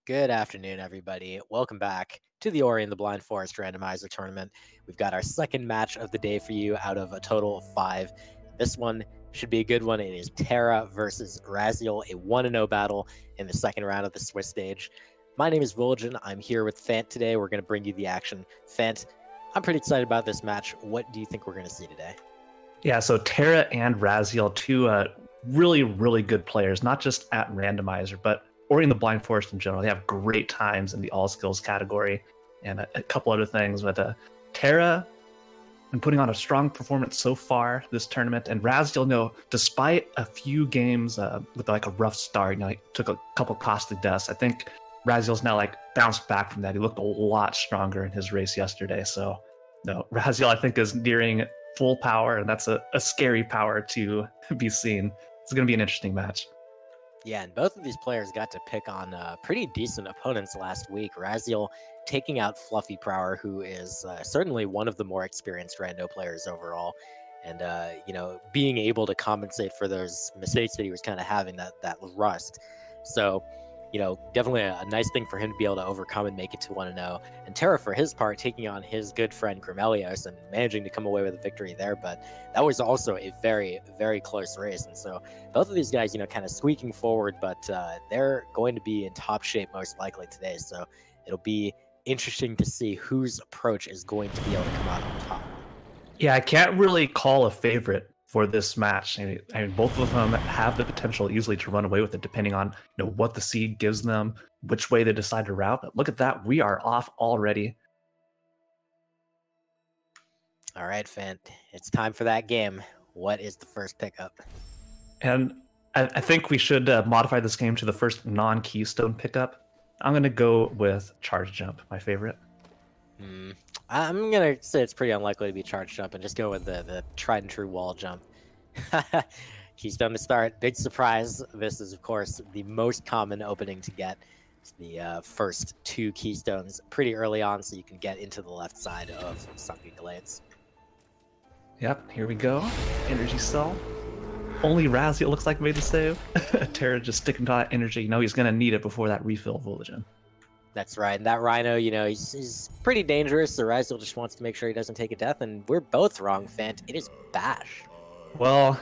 Good afternoon, everybody. Welcome back to the Ori and the Blind Forest Randomizer tournament. We've got our second match of the day for you out of a total of 5. This one should be a good one. It is Terra versus IMRaziel, a 1-0 battle in the second round of the Swiss stage. My name is Vulgen. I'm here with Fant today. We're going to bring you the action. Fant, I'm pretty excited about this match. What do you think we're going to see today? Yeah, so Terra and IMRaziel, two really good players, not just at Randomizer, but Ori and the Blind Forest in general. They have great times in the all skills category and a couple other things. But Terra been putting on a strong performance so far this tournament, and IMRaziel, despite a few games with like a rough start, he took a couple costly deaths. I think IMRaziel's now bounced back from that. He looked a lot stronger in his race yesterday. So no, IMRaziel I think is nearing full power, and that's a scary power to be seen. It's going to be an interesting match. Yeah, and both of these players got to pick on pretty decent opponents last week. IMRaziel taking out Fluffy Prower, who is certainly one of the more experienced rando players overall. And, being able to compensate for those mistakes that he was kind of having, that rust. So, definitely a nice thing for him to be able to overcome and make it to 1-0. And Terra, for his part, taking on his good friend Grimelios and managing to come away with a victory there. But that was also a very, very close race. And so both of these guys, kind of squeaking forward, but they're going to be in top shape most likely today. So it'll be interesting to see whose approach is going to be able to come out on top. Yeah, I can't really call a favorite for this match. I mean, both of them have the potential easily to run away with it, depending on what the seed gives them, which way they decide to route. But look at that, we are off already. All right, Fant, it's time for that game. What is the first pickup? And I think we should modify this game to the first non-keystone pickup. I'm going to go with Charge Jump, my favorite. I'm going to say it's pretty unlikely to be Charge Jump and just go with the tried and true wall jump. Keystone to start. Big surprise. This is, of course, the most common opening to get. It's the first 2 keystones pretty early on, so you can get into the left side of Sunken Glades. Yep, here we go. Energy cell. Only IMRaziel looks like made the save. Terra just sticking to that energy. He's going to need it before that refill Vulgen. That's right. And that Rhino, he's pretty dangerous. So IMRaziel just wants to make sure he doesn't take a death. And we're both wrong, Fant. It is Bash. Well,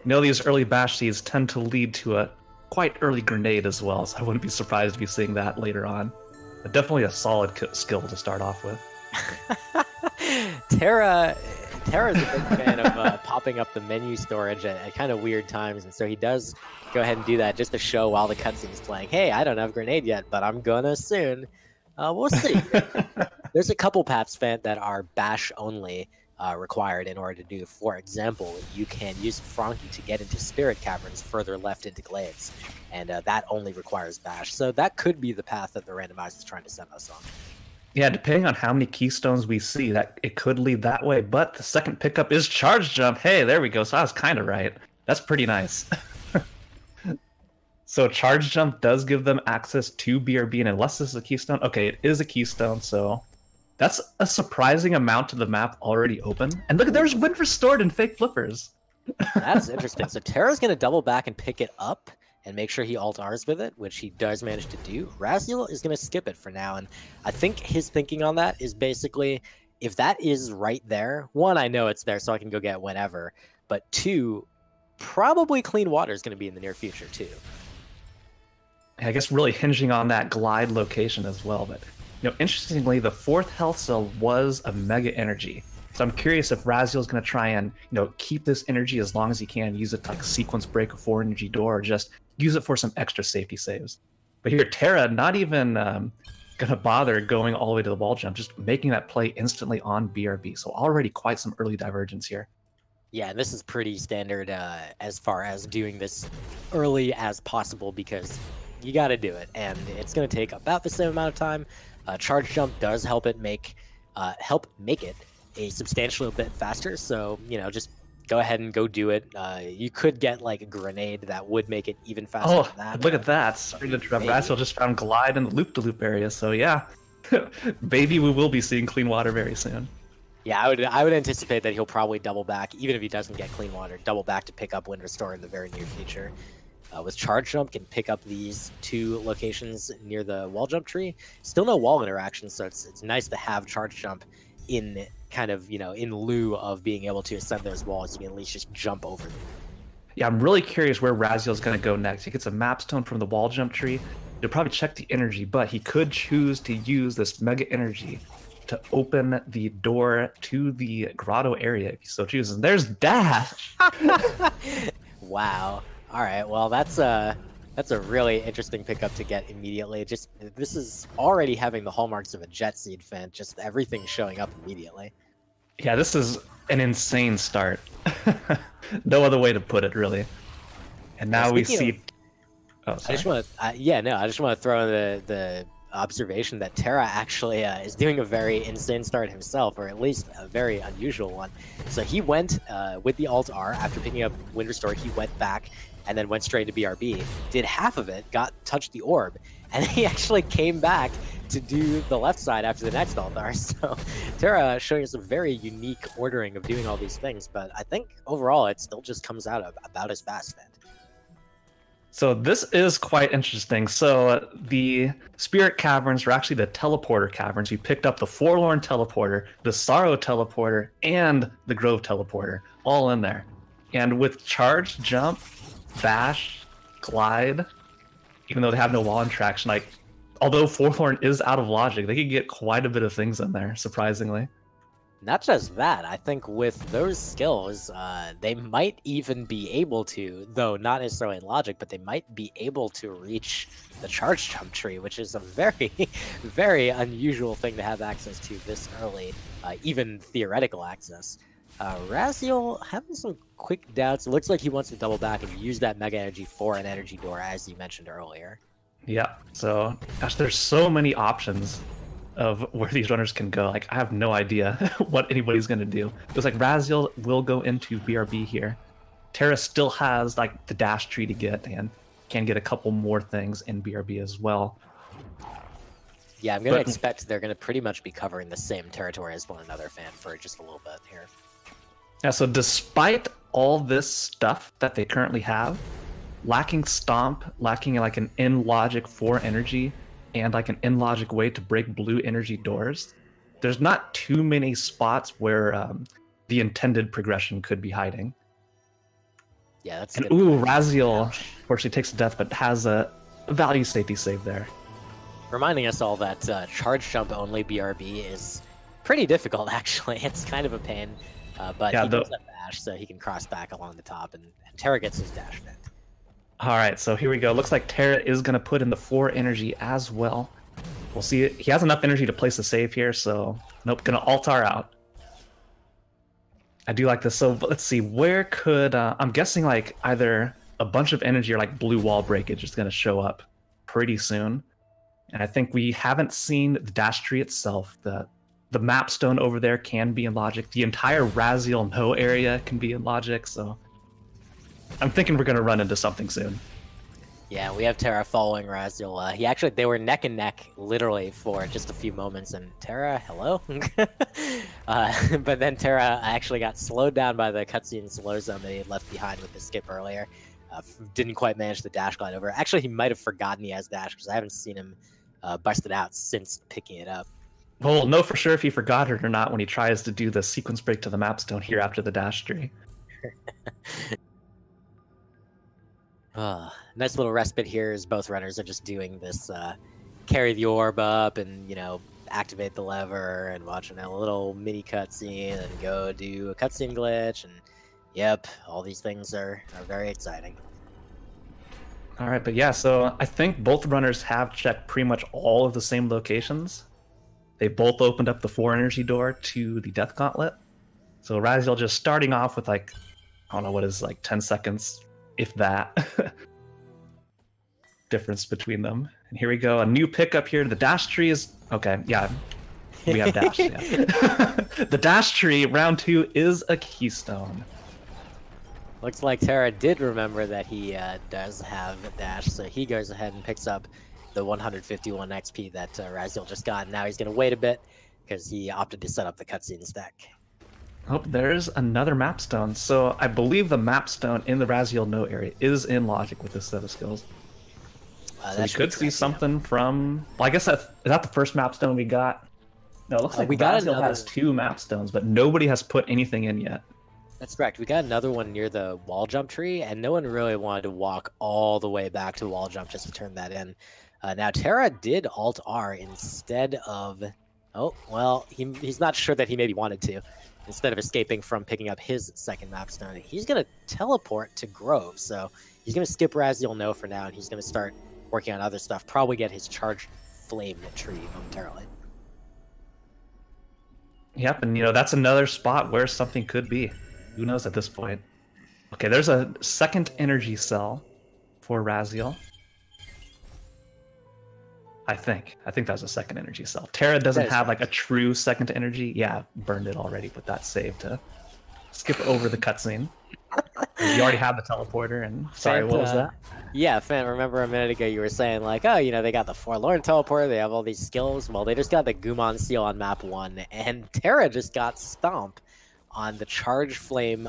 these early Bash seeds tend to lead to a quite early grenade as well. So I wouldn't be surprised to be seeing that later on. But definitely a solid skill to start off with. Terra's a big fan of popping up the menu storage at kind of weird times, and so he does go ahead and do that just to show while the cutscene's playing, hey, I don't have grenade yet, but I'm gonna soon. We'll see. There's a couple paths, Fant, that are Bash only required in order to do. For example, you can use Frankie to get into Spirit Caverns further left into Glades, and that only requires Bash. So that could be the path that the randomizer is trying to send us on. Yeah, depending on how many keystones we see, that it could lead that way. But the second pickup is Charge Jump. Hey, there we go. So I was kind of right. That's pretty nice. So Charge Jump does give them access to BRB, and unless this is a keystone, okay, it is a keystone. So that's a surprising amount to the map already open. And look, there's Wind Restored and Fake Flippers. That's interesting. So Terra's going to double back and pick it up and make sure he alt-Rs with it, which he does manage to do. IMRaziel is going to skip it for now, and I think his thinking on that is basically, if that is right there, 1, I know it's there so I can go get it whenever, but 2, probably clean water is going to be in the near future too. I guess really hinging on that glide location as well, but interestingly, the 4th health cell was a mega energy. So I'm curious if IMRaziel is going to try and keep this energy as long as he can, use it to sequence break a 4 energy door, or just use it for some extra safety saves. But here, Terra not even going to bother going all the way to the wall jump, just making that play instantly on BRB. So already quite some early divergence here. Yeah, and this is pretty standard as far as doing this early as possible, because you got to do it, and it's going to take about the same amount of time. Charge Jump does help make it a substantial bit faster, so just go ahead and go do it. You could get a grenade that would make it even faster than that. Look at that. Sorry to interrupt. IMRaziel just found glide in the loop-to-loop area, so yeah. Maybe we will be seeing clean water very soon. Yeah, I would anticipate that he'll probably double back, even if he doesn't get clean water, double back to pick up Wind Restore in the very near future. with charge jump can pick up these 2 locations near the wall jump tree. Still no wall interaction, so it's nice to have charge jump in kind of, in lieu of being able to ascend those walls. You can at least just jump over them. Yeah, I'm really curious where Raziel's going to go next. He gets a map stone from the wall jump tree. He'll probably check the energy, but he could choose to use this mega energy to open the door to the grotto area if he so chooses. And there's Dash! Wow. All right, well, that's a really interesting pickup to get immediately. Just this is already having the hallmarks of a Jet Seed fan, just everything showing up immediately. Yeah, this is an insane start. No other way to put it, really. And now we see... I just want to throw in the observation that Terra actually is doing a very insane start himself, or at least a very unusual one. So he went with the Alt R after picking up Wind Restore. He went back and then went straight to BRB, did half of it, touched the orb, and he actually came back to do the left side after the next Alt R. So Terra showing us a very unique ordering of doing all these things, but I think overall it still just comes out about as fast, man. So this is quite interesting. So the Spirit Caverns were actually the Teleporter Caverns. We picked up the Forlorn Teleporter, the Sorrow Teleporter, and the Grove Teleporter, all in there. And with Charge, Jump, Bash, Glide, even though they have no wall interaction, like, although Forlorn is out of logic, they could get quite a bit of things in there, surprisingly. Not just that, I think with those skills, they might even be able to, though not necessarily in logic, but they might be able to reach the charge jump tree, which is a very, very unusual thing to have access to this early, even theoretical access. Raziel having some quick doubts. It looks like he wants to double back and use that Mega Energy for an energy door, as you mentioned earlier. Yeah, so, gosh, there's so many options of where these runners can go. Like, I have no idea what anybody's going to do. It was like Raziel will go into BRB here. Terra still has, like, the dash tree to get and can get a couple more things in BRB as well. Yeah, I'm going to expect they're going to pretty much be covering the same territory as one another fan for just a little bit here. Yeah, so despite all this stuff that they currently have, lacking Stomp, lacking like an in-logic 4 energy, and like an in-logic way to break blue energy doors, there's not too many spots where the intended progression could be hiding. Yeah, that's and Raziel, unfortunately, takes a death, but has a value safety save there. Reminding us all that charge jump only BRB is pretty difficult, actually. It's kind of a pain, but yeah, he does have dash, so he can cross back along the top, and Terra gets his dash fit. All right, so here we go. Looks like Terra is going to put in the 4 energy as well. We'll see. He has enough energy to place a save here, so nope, going to Altar out. I do like this. So let's see, where could... I'm guessing like either a bunch of energy or like blue wall breakage is going to show up pretty soon. And I think we haven't seen the dash tree itself. The map stone over there can be in logic. The entire Raziel no area can be in logic, so... I'm thinking we're going to run into something soon. Yeah, we have Terra following Raziel. They were neck and neck, literally, for just a few moments. And Terra, hello? But then Terra actually got slowed down by the cutscene slow zone that he had left behind with the skip earlier. Didn't quite manage the dash glide over. Actually, he might have forgotten he has dash, because I haven't seen him bust it out since picking it up. We'll know for sure if he forgot it or not when he tries to do the sequence break to the map stone here after the dash tree. Nice little respite here as both runners are just doing this carry the orb up and, activate the lever and watching a little mini cutscene and go do a cutscene glitch. And yep, all these things are very exciting. All right, but yeah, so I think both runners have checked pretty much all of the same locations. They both opened up the 4 energy door to the Death Gauntlet. So Raziel just starting off with like, I don't know what is like 10 seconds, if that, difference between them. And here we go, a new pickup here. The dash tree is okay. Yeah, we have dash. Yeah. The dash tree round 2 is a keystone. Looks like Terra did remember that he does have a dash, so he goes ahead and picks up the 151 XP that Raziel just got. And now he's going to wait a bit because he opted to set up the cutscene stack. Oh, there's another map stone. So I believe the map stone in the Raziel no area is in logic with this set of skills. So we could see something from. Well, I guess is that the first map stone we got? No, it looks like Raziel has 2 map stones, but nobody has put anything in yet. That's correct. We got another one near the wall jump tree, and no one really wanted to walk all the way back to the wall jump just to turn that in. Now, Terra did Alt-R instead of... Oh, well, he's not sure that he maybe wanted to. Instead of escaping from picking up his second map stone, he's going to teleport to Grove. So he's going to skip Raziel No for now, and he's going to start working on other stuff. Probably get his Charged Flame tree momentarily. Yep, and that's another spot where something could be. Who knows at this point? Okay, there's a second energy cell for Raziel. I think that's a second energy cell. Terra doesn't have like a true second energy. Yeah, burned it already, but that's saved to skip over the cutscene. You already have the teleporter, and sorry, what was that? Yeah, Fant, remember a minute ago you were saying like, oh, they got the Forlorn teleporter, they have all these skills. Well, they just got the Gumon seal on map 1, and Terra just got Stomp on the Charge Flame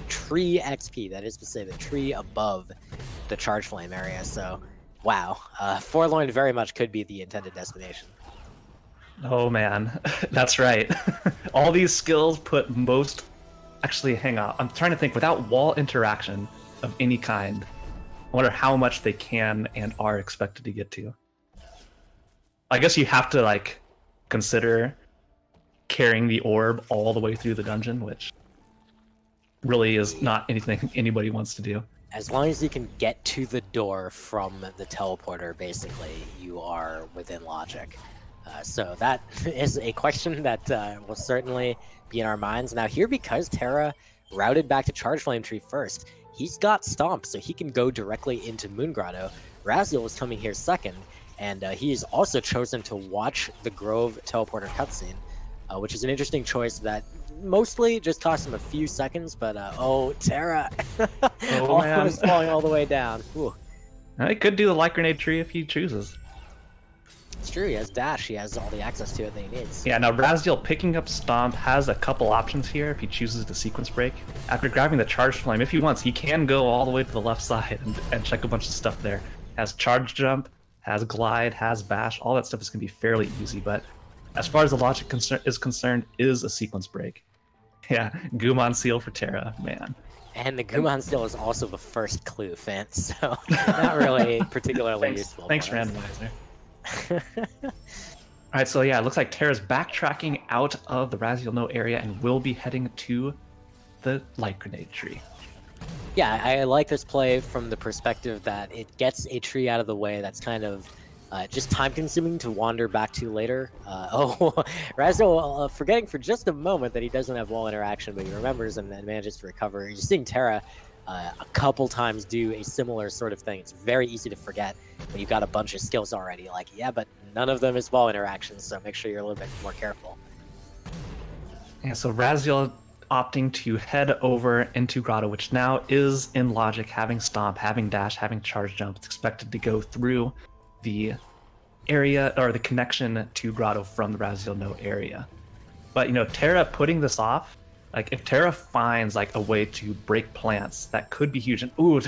tree XP. That is to say, the tree above the Charge Flame area. So, wow, Forlorn very much could be the intended destination. Oh man, that's right. All these skills put most... Actually, hang on. I'm trying to think. Without wall interaction of any kind, I wonder how much they can and are expected to get to. I guess you have to like consider carrying the orb all the way through the dungeon, which really is not anything anybody wants to do. As long as you can get to the door from the teleporter, basically, you are within logic. So that is a question that will certainly be in our minds. Now here, because Terra routed back to Charge Flame Tree first, he's got Stomp, so he can go directly into Moon Grotto. Raziel was coming here second, and he's also chosen to watch the Grove teleporter cutscene, which is an interesting choice that mostly just cost him a few seconds, but oh, Terra almost falling all the way down. Ooh. He could do the Light Grenade tree if he chooses. It's true, he has Dash, he has all the access to it that he needs. Yeah, now Raziel picking up Stomp has a couple options here if he chooses to sequence break. After grabbing the Charge Flame, if he wants, he can go all the way to the left side and check a bunch of stuff there. Has Charge Jump, has Glide, has Bash, all that stuff is going to be fairly easy, but as far as the logic is concerned, is a sequence break. Yeah, Gumon Seal for Terra, man. And the Gumon Seal is also the first clue, Fant, so not really particularly useful. Thanks, Randomizer. Alright, so yeah, it looks like Terra's backtracking out of the Raziel No area and will be heading to the Light Grenade tree. Yeah, I like this play from the perspective that it gets a tree out of the way that's kind of just time-consuming to wander back to later. Raziel forgetting for just a moment that he doesn't have wall interaction, but he remembers and manages to recover. You're seeing Terra a couple times do a similar sort of thing. It's very easy to forget when you've got a bunch of skills already. Like, yeah, but none of them is wall interactions, so make sure you're a little bit more careful. Yeah, so Raziel opting to head over into Grotto, which now is in logic, having Stomp, having Dash, having Charge Jump. It's expected to go through the area, or the connection to Grotto from the Raziel No area. But, Terra putting this off, like, if Terra finds, like, a way to break plants, that could be huge. And, ooh,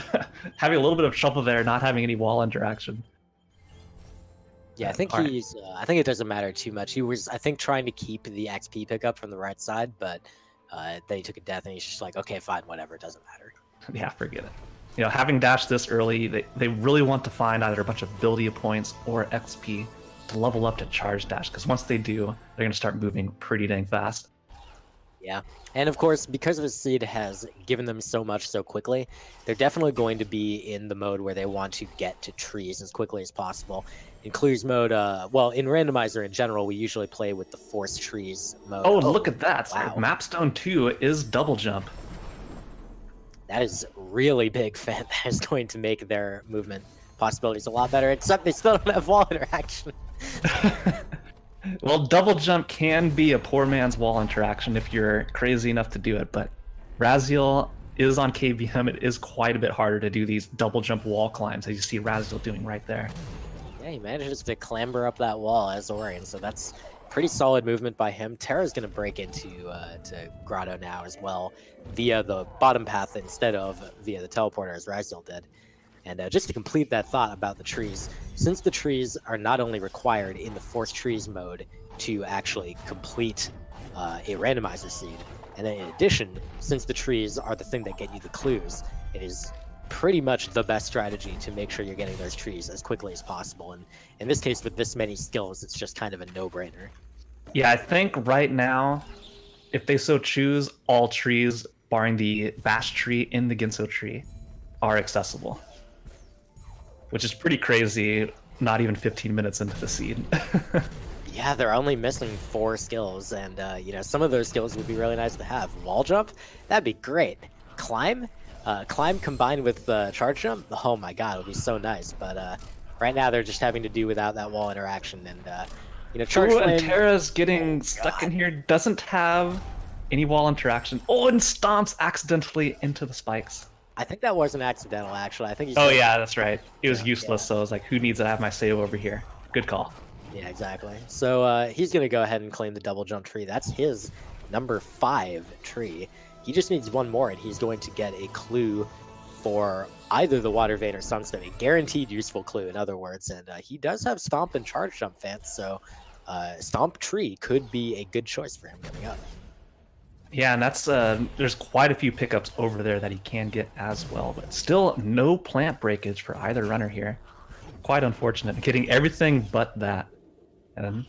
having a little bit of trouble there, not having any wall interaction. Yeah, I think I think it doesn't matter too much. He was, I think, trying to keep the XP pickup from the right side, but then he took a death, and he's just like, okay, fine, whatever, it doesn't matter. Yeah, forget it. Having dashed this early, they really want to find either a bunch of Buildia points or XP to level up to Charge Dash, because once they do, they're going to start moving pretty dang fast. Yeah, and of course, because of his seed has given them so much so quickly, they're definitely going to be in the mode where they want to get to trees as quickly as possible. In Clears mode, well, in Randomizer in general, we usually play with the Force Trees mode. Oh, look at that! Wow. Mapstone 2 is double jump. That is really big, Fant. That is going to make their movement possibilities a lot better, except they still don't have wall interaction. Well, double jump can be a poor man's wall interaction if you're crazy enough to do it, but Raziel is on KBM. It is quite a bit harder to do these double jump wall climbs, as you see Raziel doing right there. Yeah, he manages to clamber up that wall as Orion, so that's pretty solid movement by him. Terra's going to break into to Grotto now as well via the bottom path instead of via the teleporter as Raziel did. And just to complete that thought about the trees, since the trees are not only required in the Force Trees mode to actually complete a randomizer seed, and then in addition, since the trees are the thing that get you the clues, it is pretty much the best strategy to make sure you're getting those trees as quickly as possible. And in this case, with this many skills, it's just kind of a no-brainer. Yeah, I think right now, if they so choose, all trees, barring the Bash tree in the Ginso tree, are accessible. Which is pretty crazy, not even 15 minutes into the seed. Yeah, they're only missing 4 skills, and you know, some of those skills would be really nice to have. Wall jump, that'd be great. Climb, climb combined with charge jump, oh my god, it would be so nice. But right now they're just having to do without that wall interaction, and you know, charge flame. And Terra's getting stuck in here, doesn't have any wall interaction. Oh, and stomps accidentally into the spikes. I think that wasn't accidental, actually. I think he's. Oh yeah, that's right. It was useless, so I was like, who needs to have my save over here? Good call. Yeah, exactly. So he's going to go ahead and claim the double jump tree. That's his number 5 tree. He just needs one more, and he's going to get a clue for either the Water Vein or Sunstone. A guaranteed useful clue, in other words. And he does have Stomp and Charge Jump fans, so Stomp tree could be a good choice for him coming up. Yeah, and that's there's quite a few pickups over there that he can get as well, but still no plant breakage for either runner here. Quite unfortunate, getting everything but that. And I'm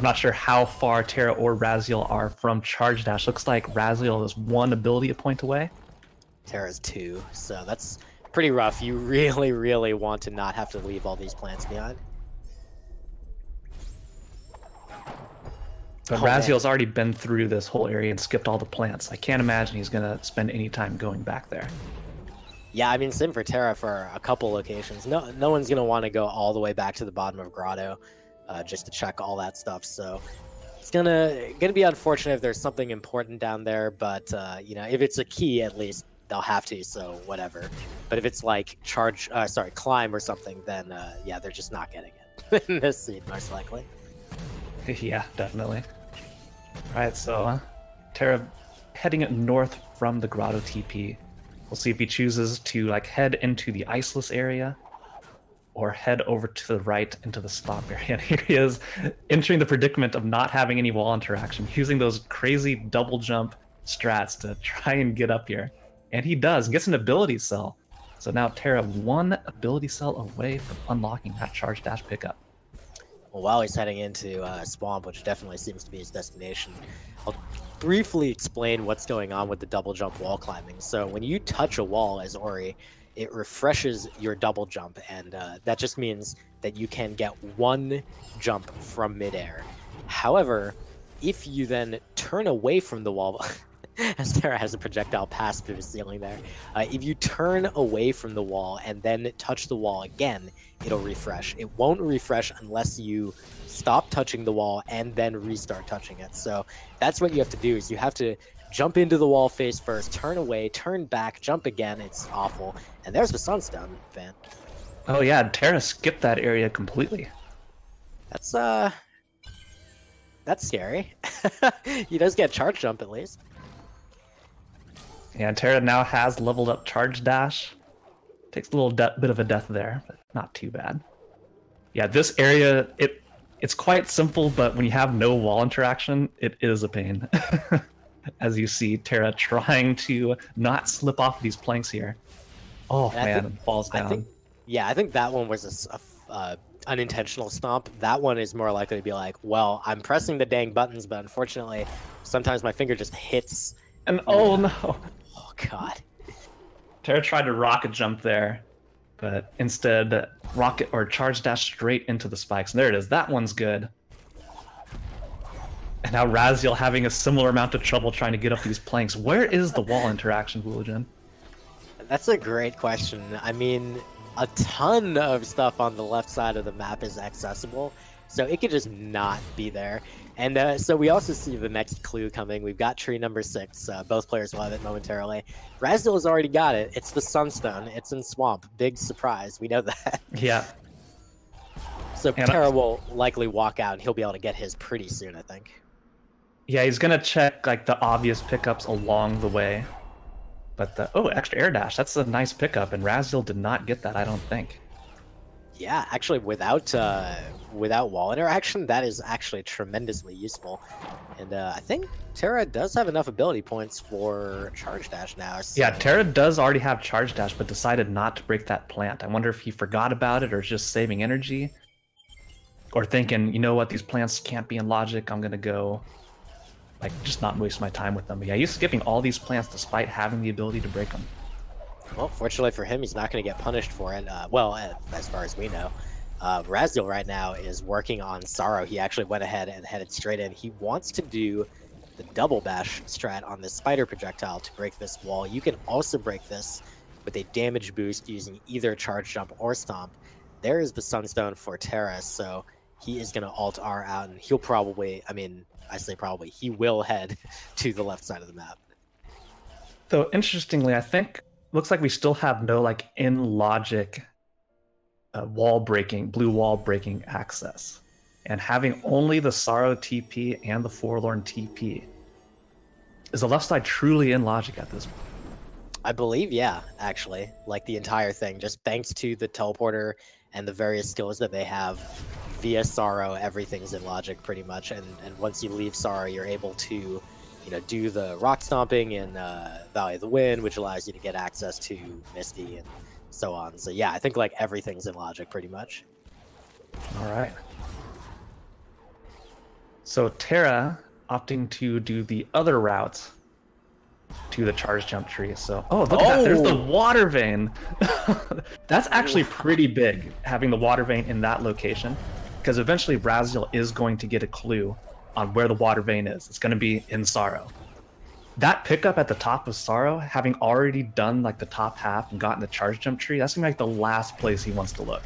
not sure how far Terra or Raziel are from Charge Dash. Looks like Raziel is 1 ability point away. Terra's 2, so that's pretty rough. You really, really want to not have to leave all these plants behind. But Raziel's already been through this whole area and skipped all the plants. I can't imagine he's going to spend any time going back there. Yeah, I mean, same for Terra for a couple locations. No one's going to want to go all the way back to the bottom of Grotto just to check all that stuff. So it's gonna be unfortunate if there's something important down there. But you know, if it's a key, at least they'll have to. So whatever. But if it's like climb or something, then yeah, they're just not getting it in this seed most likely. Yeah, definitely. All right, so Terra heading north from the Grotto TP. We'll see if he chooses to like head into the iceless area or head over to the right into the stop area. And here he is entering the predicament of not having any wall interaction, using those crazy double jump strats to try and get up here. And he does, gets an ability cell. So now Terra 1 ability cell away from unlocking that charge dash pickup. Well, while he's heading into Swamp, which definitely seems to be his destination, I'll briefly explain what's going on with the double jump wall climbing. So when you touch a wall as Ori, it refreshes your double jump, and that just means that you can get 1 jump from midair. However, if you then turn away from the wall, as Terra has a projectile pass through the ceiling there, if you turn away from the wall and then touch the wall again, it'll refresh. It won't refresh unless you stop touching the wall and then restart touching it. So that's what you have to do, is you have to jump into the wall face first, turn away, turn back, jump again. It's awful. And there's the Sunstone fan. Oh yeah, Terra skipped that area completely. That's scary. He does get charge jump at least. Yeah, Terra now has leveled up charge dash. Takes a little bit of a death there, but not too bad. Yeah, this area, it's quite simple, but when you have no wall interaction, it is a pain. As you see Terra trying to not slip off these planks here. Oh man, falls down. I think that one was a unintentional stomp. That one is more likely to be like, well, I'm pressing the dang buttons, but unfortunately, sometimes my finger just hits. And oh no. Oh god. Terra tried to rocket jump there, but instead rocket or charge dash straight into the spikes. And there it is. That one's good. And now Raziel having a similar amount of trouble trying to get up these planks. Where is the wall interaction, Woologen? That's a great question. I mean, a ton of stuff on the left side of the map is accessible, so it could just not be there. And so we also see the next clue coming. We've got tree number 6. Both players will have it momentarily. Raziel has already got it. It's the Sunstone. It's in Swamp. Big surprise. We know that. Yeah. So And Terra will likely walk out, and he'll be able to get his pretty soon, I think. yeah, he's gonna check like the obvious pickups along the way. But extra air dash. That's a nice pickup, and IMRaziel did not get that, I don't think. Yeah, actually, without wall interaction, that is actually tremendously useful. And I think Terra does have enough ability points for charge dash now. So... Yeah, Terra does already have charge dash, but decided not to break that plant. I wonder if he forgot about it or is just saving energy. Or thinking, you know what, these plants can't be in logic, I'm gonna go, like, just not waste my time with them. But yeah, he's skipping all these plants despite having the ability to break them. Well, fortunately for him, he's not going to get punished for it. Well, as far as we know. IMRaziel right now is working on Sorrow. He actually went ahead and headed straight in. He wants to do the double bash strat on this spider projectile to break this wall. You can also break this with a damage boost using either charge jump or stomp. There is the Sunstone for Terra, so he is going to alt R out, and he'll probably, I mean, I say probably, he will head to the left side of the map. Though, interestingly, I think looks like we still have no like in logic wall breaking, blue wall breaking access, and having only the Sorrow TP and the Forlorn TP. Is the left side truly in logic at this point? I believe, yeah, actually, like the entire thing, just thanks to the teleporter and the various skills that they have via Sorrow, everything's in logic pretty much. And once you leave Sorrow, you're able to, you know, do the rock stomping in Valley of the Wind, which allows you to get access to Misty and so on. So yeah, I think like everything's in logic pretty much. All right. So Terra opting to do the other route to the charge jump tree. So look at that, there's the water vein. That's actually pretty big, having the water vein in that location, because eventually IMRaziel is going to get a clue on where the water vein is. It's going to be in Sorrow. That pickup at the top of Sorrow, having already done like the top half and gotten the charge jump tree, that's gonna be like the last place he wants to look.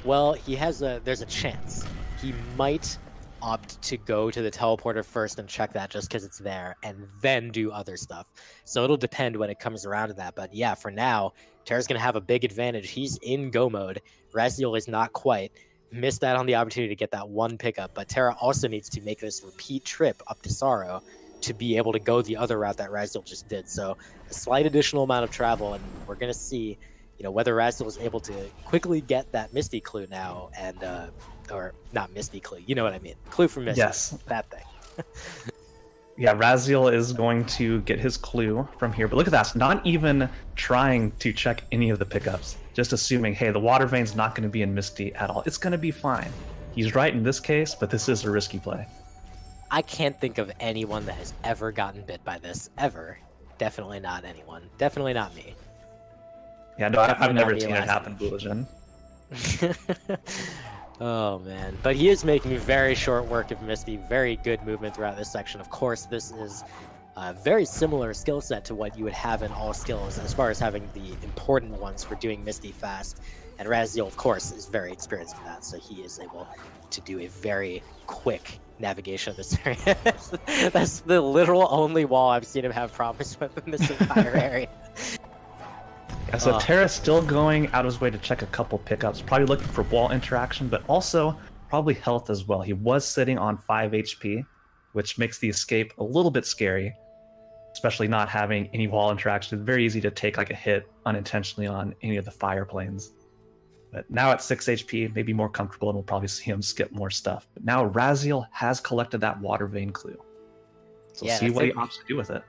Well, there's a chance he might opt to go to the teleporter first and check that just because it's there, and then do other stuff. So it'll depend when it comes around to that. But yeah, for now, Terra's gonna have a big advantage. He's in go mode. IMRaziel is not quite. Missed out on the opportunity to get that one pickup, but Terra also needs to make this repeat trip up to Sorrow to be able to go the other route that IMRaziel just did. So a slight additional amount of travel, and we're going to see, you know, whether IMRaziel is able to quickly get that Misty clue now, and or not Misty clue, you know what I mean, clue from Misty. Yes, that thing. Yeah, IMRaziel is going to get his clue from here, but look at that, not even trying to check any of the pickups, just assuming, hey, the water vein's not going to be in Misty at all. It's going to be fine. He's right in this case, but this is a risky play. I can't think of anyone that has ever gotten bit by this, ever. Definitely not anyone. Definitely not me. Yeah, no, I've never seen it happen, Bulligen. Oh, man. But he is making very short work of Misty. Very good movement throughout this section. Of course, this is a very similar skill set to what you would have in all skills, as far as having the important ones for doing Misty fast. And IMRaziel, of course, is very experienced in that, so he is able to do a very quick navigation of this area. That's the literal only wall I've seen him have problems with in this entire area. Yeah, so Terra's still going out of his way to check a couple pickups, probably looking for wall interaction, but also probably health as well. He was sitting on 5 HP, which makes the escape a little bit scary, especially not having any wall interaction. It's very easy to take like a hit unintentionally on any of the fire planes. But now at 6 HP, maybe more comfortable, and we'll probably see him skip more stuff. But now IMRaziel has collected that water vein clue. So we'll see what he opts to do with it.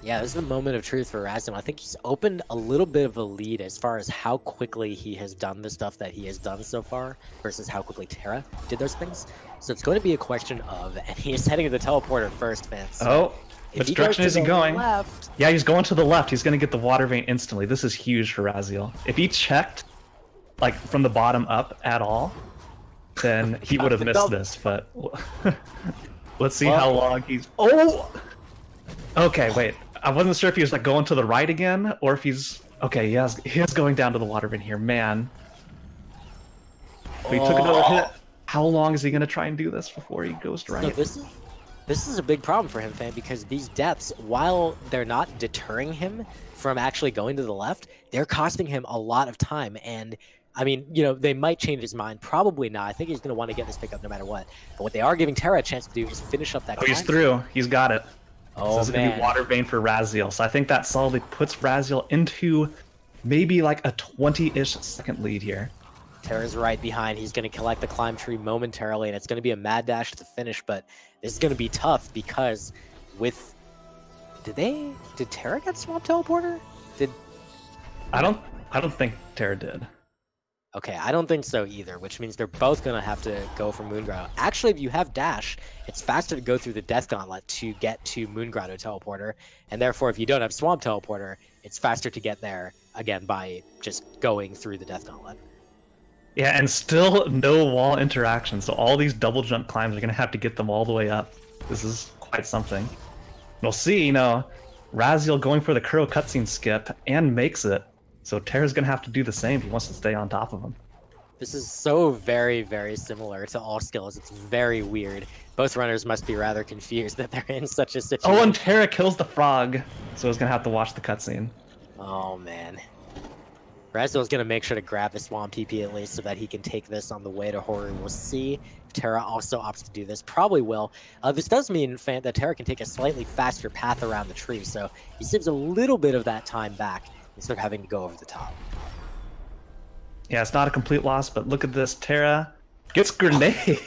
Yeah, this is the moment of truth for IMRaziel. I think he's opened a little bit of a lead as far as how quickly he has done the stuff that he has done so far versus how quickly Terra did those things. So it's going to be a question of, and he is heading to the teleporter first, fans. So which direction is he going? Left, yeah, he's going to the left. He's going to get the water vein instantly. This is huge for IMRaziel. If he checked like from the bottom up at all, then he would have missed this. But let's see how long he's. Okay, wait. I wasn't sure if he was like going to the right again, or if he's okay. He is going down to the water vein here, man. But he took another hit. How long is he gonna try and do this before he goes to right? So this is a big problem for him, fan, because these deaths, while they're not deterring him from actually going to the left, they're costing him a lot of time. And I mean, they might change his mind. Probably not. I think he's going to want to get this pickup no matter what. But what they are giving Terra a chance to do is finish up that. Oh, he's through. He's got it. Oh, so this is going to be Water Vein for IMRaziel. So I think that solidly puts IMRaziel into maybe like a 20-ish second lead here. Terra's right behind. He's going to collect the climb tree momentarily, and it's going to be a mad dash to the finish, but this is going to be tough because with... Did Terra get Swamp Teleporter? I don't think Terra did. Okay, I don't think so either, which means they're both going to have to go for Moon Grotto. Actually, if you have Dash, it's faster to go through the Death Gauntlet to get to Moon Grotto Teleporter, and therefore if you don't have Swamp Teleporter, it's faster to get there, again, by just going through the Death Gauntlet. Yeah, and still no wall interaction, so all these double jump climbs are going to have to get them all the way up. This is quite something. We'll see, IMRaziel going for the Kuro cutscene skip and makes it. So Terra's going to have to do the same if he wants to stay on top of him. This is so very, very similar to all skills. It's very weird. Both runners must be rather confused that they're in such a situation. Oh, and Terra kills the frog, so he's going to have to watch the cutscene. Oh, man. IMRaziel's going to make sure to grab the Swamp TP at least so that he can take this on the way to Horu. We'll see if Terra also opts to do this. Probably will. This does mean that Terra can take a slightly faster path around the tree, so he saves a little bit of that time back instead of having to go over the top. Yeah, it's not a complete loss, but look at this. Terra gets grenade.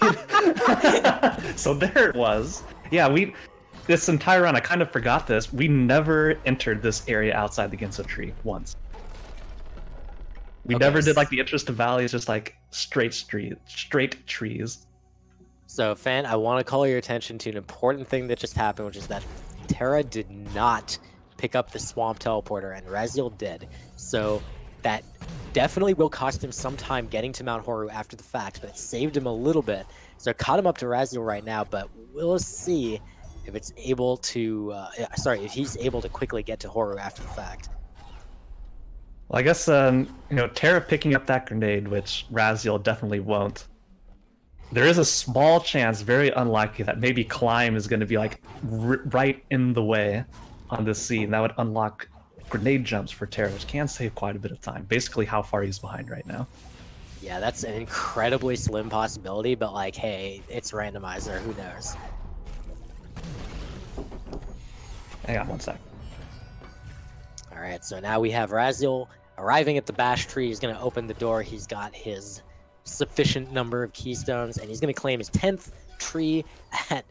So there it was. Yeah, this entire run, I kind of forgot this. We never entered this area outside the Ginso tree once. We never did like the Interest of Valleys, just like straight trees. So, Fan, I want to call your attention to an important thing that just happened, which is that Terra did not pick up the Swamp Teleporter, and IMRaziel did. So that definitely will cost him some time getting to Mount Horu after the fact, but it saved him a little bit. So it caught him up to IMRaziel right now, but we'll see if it's able to, if he's able to quickly get to Horu after the fact. Well, I guess, Terra picking up that grenade, which IMRaziel definitely won't. There is a small chance, very unlikely, that maybe Climb is going to be like right in the way on this scene. That would unlock grenade jumps for Terra, which can save quite a bit of time. Basically how far he's behind right now. Yeah, that's an incredibly slim possibility, but like, hey, it's Randomizer, who knows? Hang on one sec. Alright, so now we have IMRaziel arriving at the Bash Tree. He's going to open the door. He's got his sufficient number of keystones, and he's going to claim his 10th tree at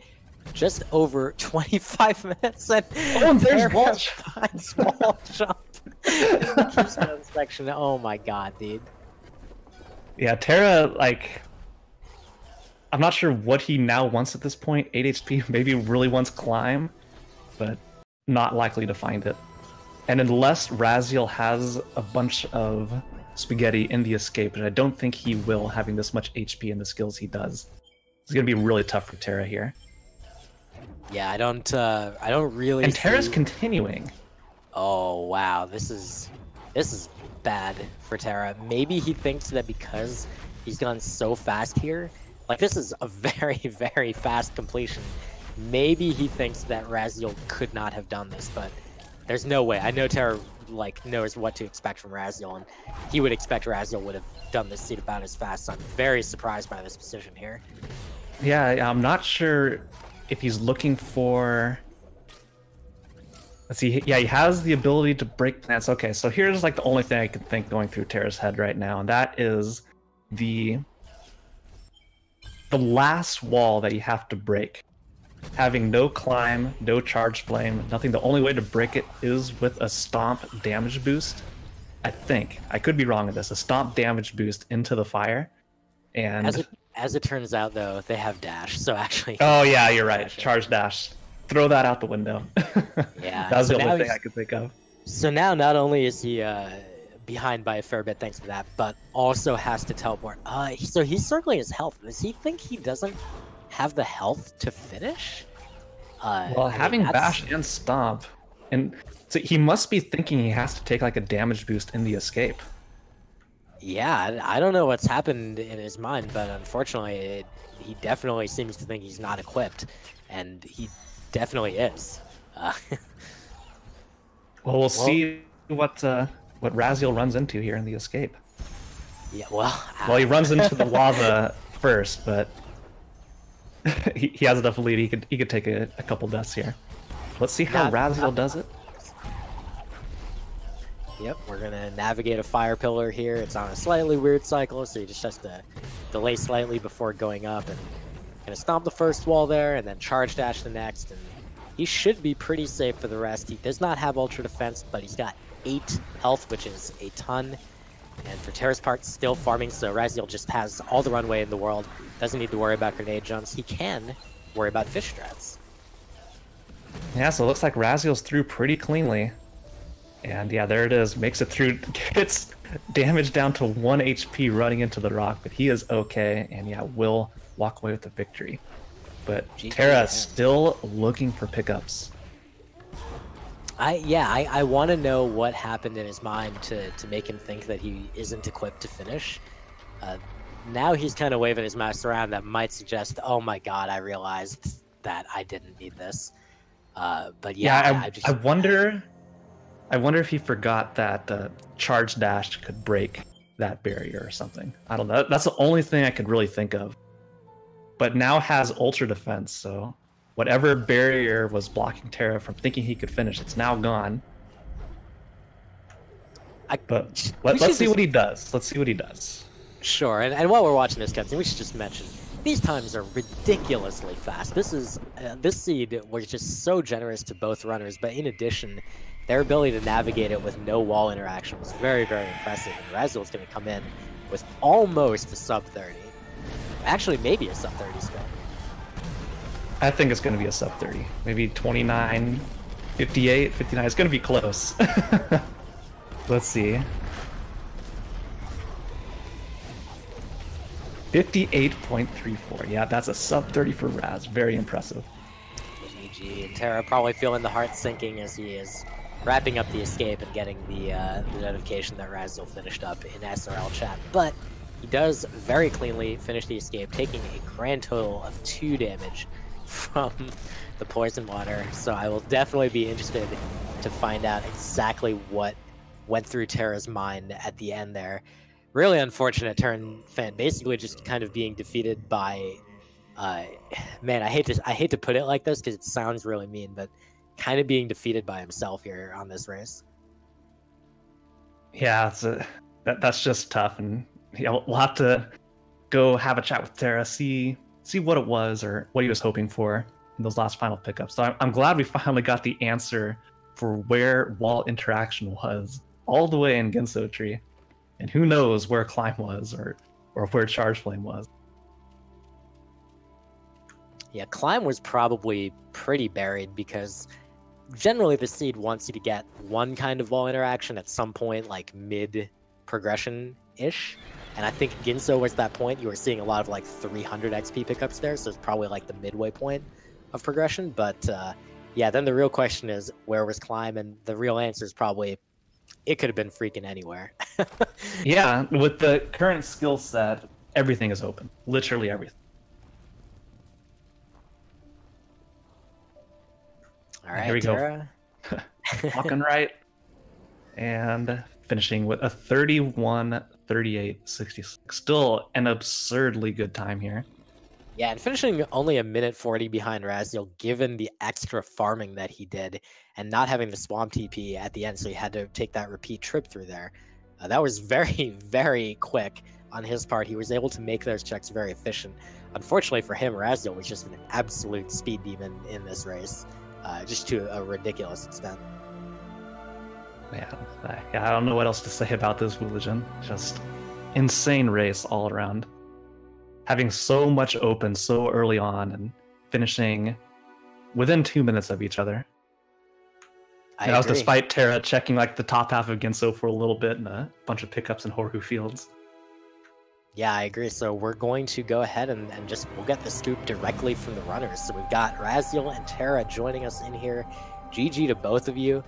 just over 25 minutes. And there's wall jump in the keystone section. Oh my god, dude. Yeah, Terra, like, I'm not sure what he now wants at this point. 8 HP, maybe really wants Climb, but not likely to find it. And unless IMRaziel has a bunch of spaghetti in the escape, and I don't think he will, having this much HP and the skills he does. It's gonna be really tough for Terra here. Yeah, I don't really. And Terra's continuing. Oh wow, this is bad for Terra. Maybe he thinks that because he's gone so fast here, like this is a very, very fast completion. Maybe he thinks that IMRaziel could not have done this, but there's no way. I know Terra like knows what to expect from IMRaziel, and he would expect IMRaziel would have done this seed about as fast. So I'm very surprised by this position here. Yeah, I'm not sure if he's looking for... Let's see, yeah, he has the ability to break plants. Okay, so here's like the only thing I can think going through Terra's head right now, and that is the last wall that you have to break. Having no climb, no charge flame, nothing. The only way to break it is with a stomp damage boost. I think. I could be wrong on this. A stomp damage boost into the fire. And as it turns out, though, they have dash, so actually... Oh, yeah, you're right. Charge dash. Throw that out the window. Yeah. That was the only thing I could think of. So now, not only is he behind by a fair bit thanks to that, but also has to teleport. So he's circling his health. Does he think he doesn't have the health to finish? Well, having bash and stomp, and so he must be thinking he has to take like a damage boost in the escape. Yeah, I don't know what's happened in his mind, but unfortunately, he definitely seems to think he's not equipped, and he definitely is. Well, we'll see what IMRaziel runs into here in the escape. Yeah, well, Well, he runs into the lava first, but he has enough lead. He could take a couple deaths here. Let's see how IMRaziel does it. Yep, we're gonna navigate a fire pillar here. It's on a slightly weird cycle, so he just has to delay slightly before going up, and gonna stomp the first wall there, and then charge dash the next, and he should be pretty safe for the rest. He does not have ultra defense, but he's got 8 health, which is a ton. And for Terra's part, still farming, so IMRaziel just has all the runway in the world. Doesn't need to worry about grenade jumps. He can worry about fish strats. Yeah, so it looks like IMRaziel's through pretty cleanly. And yeah, there it is. Makes it through. Gets damage down to 1 HP running into the rock, but he is okay. And yeah, will walk away with the victory. But Terra still looking for pickups. I want to know what happened in his mind to make him think that he isn't equipped to finish. Now he's kind of waving his mouse around. That might suggest, oh my god, I realized that I didn't need this. But yeah, I wonder if he forgot that charge dash could break that barrier or something. I don't know. That's the only thing I could really think of. But now has ultra defense, so whatever barrier was blocking Terra from thinking he could finish, it's now gone. But let's see what he does. Let's see what he does. Sure, and while we're watching this cutscene, we should just mention these times are ridiculously fast. This seed was just so generous to both runners, but in addition, their ability to navigate it with no wall interaction was very, very impressive. And IMRaziel is going to come in with almost a sub 30. Actually, maybe a sub 30 still. I think it's going to be a sub 30. Maybe 29, 58, 59. It's going to be close. Let's see. 58.34. Yeah, that's a sub 30 for Raz. Very impressive. GG. And Terra probably feeling the heart sinking as he is wrapping up the escape and getting the notification that IMRaziel finished up in SRL chat. But he does very cleanly finish the escape, taking a grand total of 2 damage from the poison water. So I will definitely be interested to find out exactly what went through Terra's mind at the end there. Really unfortunate turn, fan. Basically just kind of being defeated by, man, I hate to put it like this because it sounds really mean, but kind of being defeated by himself here on this race. Yeah, that's just tough, and we'll have to go have a chat with Terra, see what it was or what he was hoping for in those last final pickups. So I'm glad we finally got the answer for where wall interaction was, all the way in Ginso Tree. And who knows where Climb was or where Charge Flame was. Yeah, Climb was probably pretty buried because generally the seed wants you to get one kind of wall interaction at some point, like mid-progression-ish. And I think Ginso was that point. You were seeing a lot of like 300 XP pickups there, so it's probably like the midway point of progression. But yeah, then the real question is, where was Climb? And the real answer is probably, it could have been freaking anywhere. Yeah, with the current skill set, everything is open. Literally everything. All right, here we Terra. go. Walking right. And finishing with a 31-38-66. Still an absurdly good time here. Yeah, and finishing only a minute 40 behind IMRaziel, given the extra farming that he did, and not having the swamp TP at the end, so he had to take that repeat trip through there. That was very, very quick on his part. He was able to make those checks very efficient. Unfortunately for him, IMRaziel was just an absolute speed demon in this race, just to a ridiculous extent. Yeah, I don't know what else to say about this Wooligan. Just insane race all around. Having so much open so early on and finishing within 2 minutes of each other. And that was despite Terra checking like the top half of Ginso for a little bit and a bunch of pickups in Horhu Fields. Yeah, I agree. So we're going to go ahead and we'll get the scoop directly from the runners. So we've got IMRaziel and Terra joining us in here. GG to both of you.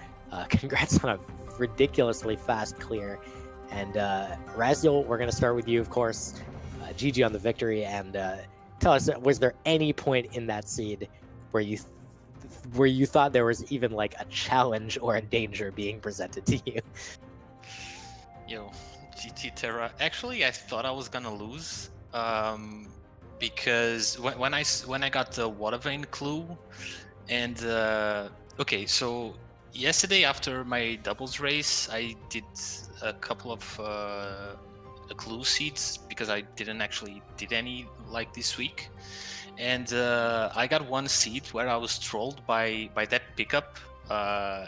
Congrats on a ridiculously fast clear. And IMRaziel, we're going to start with you, of course. GG on the victory, and tell us, was there any point in that seed where you thought there was even like a challenge or a danger being presented to you? You know, GT Terra. Actually, I thought I was gonna lose, because when I got the water vein clue, and okay, so yesterday after my doubles race, I did a couple of clue seeds because I didn't actually did any like this week, and I got one seed where I was trolled by that pickup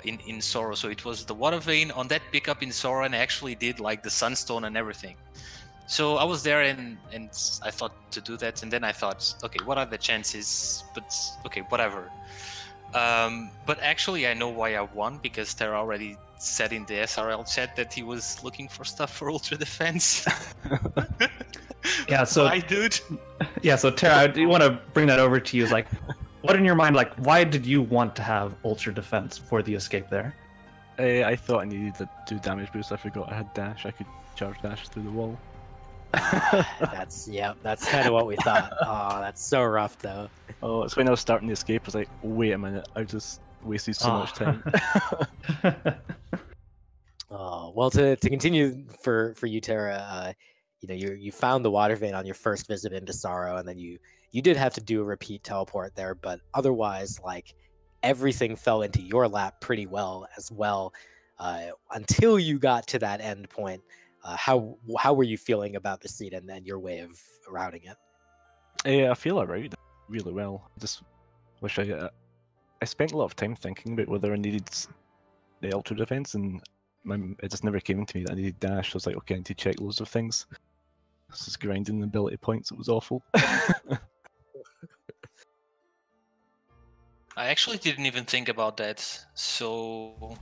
in Sorrow. So it was the water vein on that pickup in Sorrow, and I actually did like the sunstone and everything. So I was there and I thought to do that, and then I thought, okay, what are the chances? But okay, whatever. But actually, I know why I won, because Terra already said in the SRL chat that he was looking for stuff for Ultra Defense. Yeah, so why, dude? Yeah, so Terra, I do want to bring that over to you. Is like, what in your mind, like, why did you want to have Ultra Defense for the escape there? I thought I needed to do damage boost. I forgot I had dash. I could charge dash through the wall. That's kind of what we thought. Oh, that's so rough though. Oh, it's when I was starting the escape. I was like, wait a minute, I just wasted so much time. Oh, well, to continue for you, Terra, you know, you found the water vein on your first visit into Sorrow, and then you did have to do a repeat teleport there, but otherwise, like, everything fell into your lap pretty well as well, until you got to that end point. How were you feeling about the seed and then your way of routing it? Yeah, I feel I routed it really well. I just wish I spent a lot of time thinking about whether I needed the ultra defense, and it just never came into me that I needed dash. I was like, okay, I need to check loads of things. This is grinding the ability points. It was awful. I actually didn't even think about that, so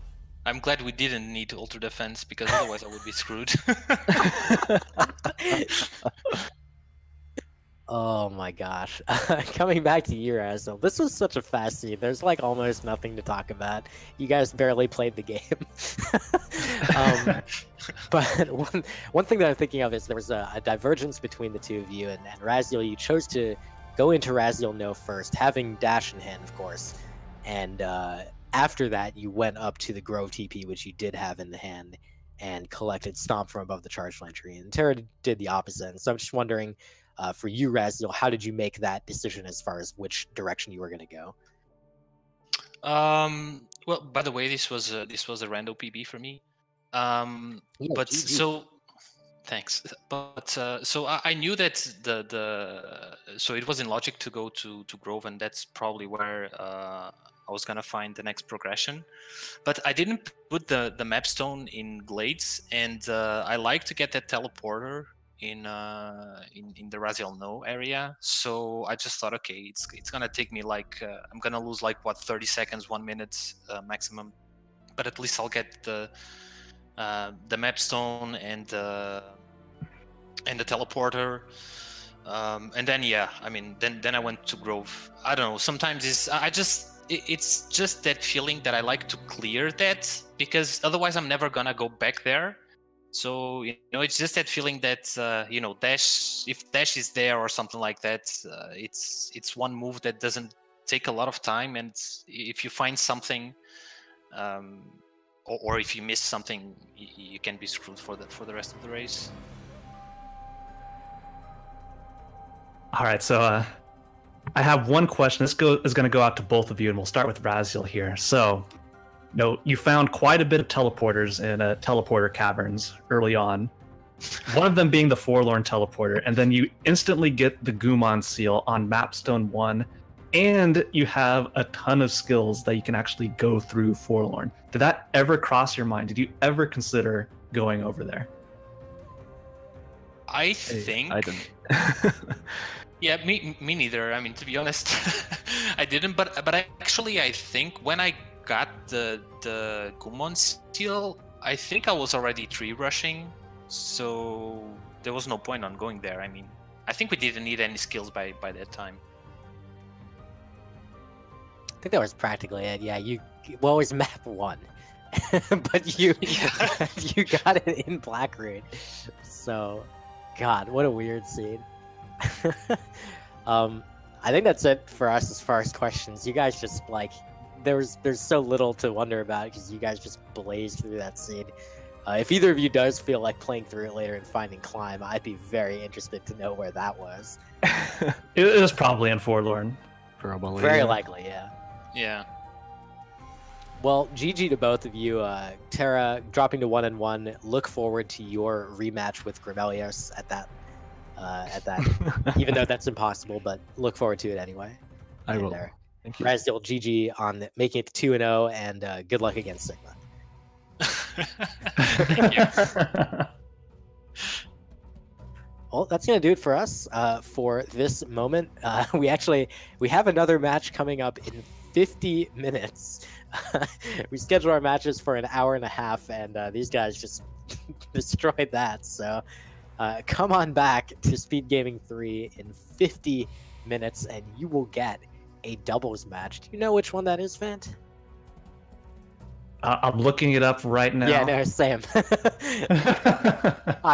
I'm glad we didn't need Ultra Defense, because otherwise I would be screwed. Oh my gosh. Coming back to IMRaziel, this was such a fast scene. There's like almost nothing to talk about. You guys barely played the game. But one thing that I'm thinking of is there was a divergence between the two of you, and Raziel, you chose to go into Raziel No first, having dash in hand, of course. And after that, you went up to the Grove TP, which you did have in the hand, and collected Stomp from above the charge line tree. And Terra did the opposite. And so I'm just wondering, for you, Raziel, how did you make that decision as far as which direction you were going to go? Well, by the way, this was a rando PB for me. But GG. so thanks. But so I knew that so it was in logic to go to Grove, and that's probably where I was gonna find the next progression. But I didn't put the mapstone in Glades, and I like to get that teleporter in the Raziel No area. So I just thought, okay, it's gonna take me like I'm gonna lose like what 30 seconds, 1 minute maximum, but at least I'll get the mapstone and the teleporter. And then yeah, I mean, then I went to Grove. I don't know. Sometimes it's just that feeling that I like to clear that, because otherwise I'm never gonna go back there. So you know, it's just that feeling that you know, dash, if dash is there or something like that, it's one move that doesn't take a lot of time, and if you find something, or if you miss something, you can be screwed for the rest of the race. All right, so I have one question. This is going to go out to both of you, and we'll start with Raziel here. So, you found quite a bit of teleporters in teleporter caverns early on. One of them being the Forlorn teleporter, and then you instantly get the Gumon seal on Mapstone 1, and you have a ton of skills that you can actually go through Forlorn. Did that ever cross your mind? Did you ever consider going over there? I think I didn't. Yeah, me neither. I mean, to be honest, I didn't. But actually, I think when I got the Gumon seal, I think I was already tree rushing, so there was no point on going there. I mean, I think we didn't need any skills by that time. I think that was practically it. Yeah, well, it was map 1, but you got it in Blackroot. So, God, what a weird scene. I think that's it for us as far as questions. You guys just like there's so little to wonder about because you guys just blazed through that scene. If either of you does feel like playing through it later and finding Climb, I'd be very interested to know where that was. It was probably in Forlorn. Probably. Very likely, yeah. Yeah. Well, GG to both of you. Terra dropping to 1-1. Look forward to your rematch with Grimelios at that. Even though that's impossible, but look forward to it anyway. I will. Thank you. Raziel, GG on making it to 2-0, and good luck against Sigma. Thank you. Well, that's going to do it for us for this moment. We have another match coming up in 50 minutes. We schedule our matches for an hour and a half, and these guys just destroyed that. So come on back to Speed Gaming 3 in 50 minutes, and you will get a doubles match. Do you know which one that is, Fant? I'm looking it up right now. Yeah, no, Sam.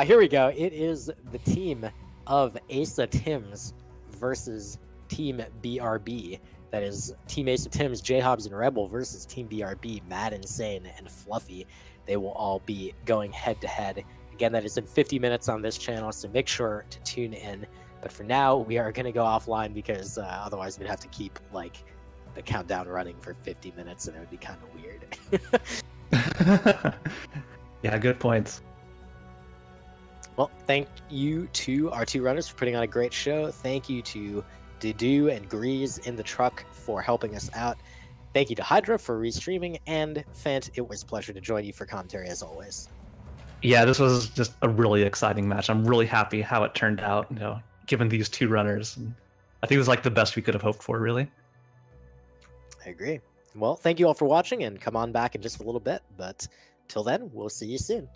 Here we go. It is the team of Asa Tims versus Team BRB. That is Team Asa Tims, J-Hobbs, and Rebel versus Team BRB, Mad Insane and Fluffy. They will all be going head-to-head. Again, that is in 50 minutes on this channel, so make sure to tune in. But for now, we are going to go offline because otherwise we'd have to keep, like, the countdown running for 50 minutes, and it would be kind of weird. Yeah, good points. Well, thank you to our two runners for putting on a great show. Thank you to Dudu and Grease in the truck for helping us out. Thank you to Hydra for restreaming, and Fant, it was a pleasure to join you for commentary as always. Yeah, this was just a really exciting match. I'm really happy how it turned out, given these two runners. I think it was like the best we could have hoped for, really. I agree. Well, thank you all for watching, and come on back in just a little bit. But till then, we'll see you soon.